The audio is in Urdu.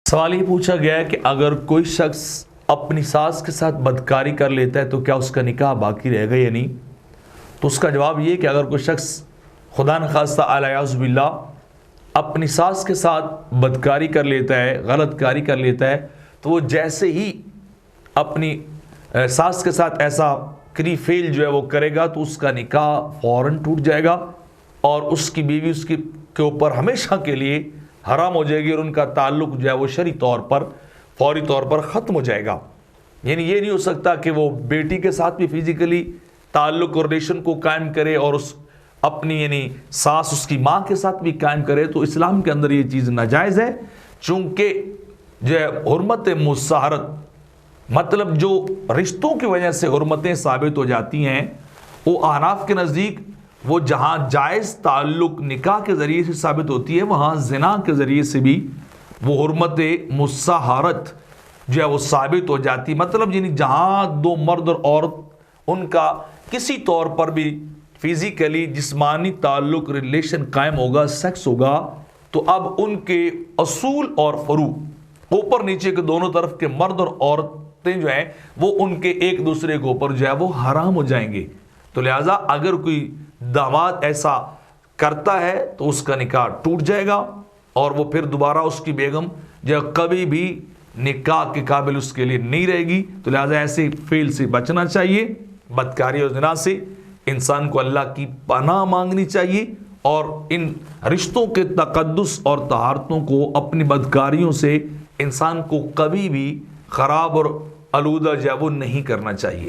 سوال یہ پوچھا گیا ہے کہ اگر کوئی شخص اپنی ساس کے ساتھ بدکاری کر لیتا ہے تو کیا اس کا نکاح باقی رہے گا یا نہیں؟ تو اس کا جواب یہ کہ اگر کوئی شخص خدا نخواستہ اعوذ باللہ اپنی ساس کے ساتھ بدکاری کر لیتا ہے، غلط کاری کر لیتا ہے، تو وہ جیسے ہی اپنی ساس کے ساتھ ایسا کری فیل جو ہے وہ کرے گا تو اس کا نکاح فوراً ٹوٹ جائے گا اور اس کی بیوی اس کے اوپر ہمیشہ کے لیے حرام ہو جائے گی اور ان کا تعلق جو ہے وہ شرعی طور پر فوری طور پر ختم ہو جائے گا۔ یعنی یہ نہیں ہو سکتا کہ وہ بیٹی کے ساتھ بھی فزیکلی تعلق اور ریلیشن کو قائم کرے اور اس اپنی یعنی ساس اس کی ماں کے ساتھ بھی قائم کرے، تو اسلام کے اندر یہ چیز ناجائز ہے، چونکہ جو ہے حرمت مصاہرت مطلب جو رشتوں کی وجہ سے حرمتیں ثابت ہو جاتی ہیں، وہ احناف کے نزدیک وہ جہاں جائز تعلق نکاح کے ذریعے سے ثابت ہوتی ہے وہاں زنا کے ذریعے سے بھی وہ حرمت مصاہرت جو ہے وہ ثابت ہو جاتی، مطلب یعنی جہاں دو مرد اور عورت ان کا کسی طور پر بھی فزیکلی جسمانی تعلق ریلیشن قائم ہوگا، سیکس ہوگا، تو اب ان کے اصول اور فروع اوپر نیچے کے دونوں طرف کے مرد اور عورتیں جو ہیں وہ ان کے ایک دوسرے کے اوپر جو ہے وہ حرام ہو جائیں گے۔ تو لہٰذا اگر کوئی داماد ایسا کرتا ہے تو اس کا نکاح ٹوٹ جائے گا اور وہ پھر دوبارہ اس کی بیگم جو کبھی بھی نکاح کے قابل اس کے لیے نہیں رہے گی۔ تو لہٰذا ایسے فعل سے بچنا چاہیے، بدکاری اور زنا سے انسان کو اللہ کی پناہ مانگنی چاہیے اور ان رشتوں کے تقدس اور طہارتوں کو اپنی بدکاریوں سے انسان کو کبھی بھی خراب اور آلودہ جو ہے وہ نہیں کرنا چاہیے۔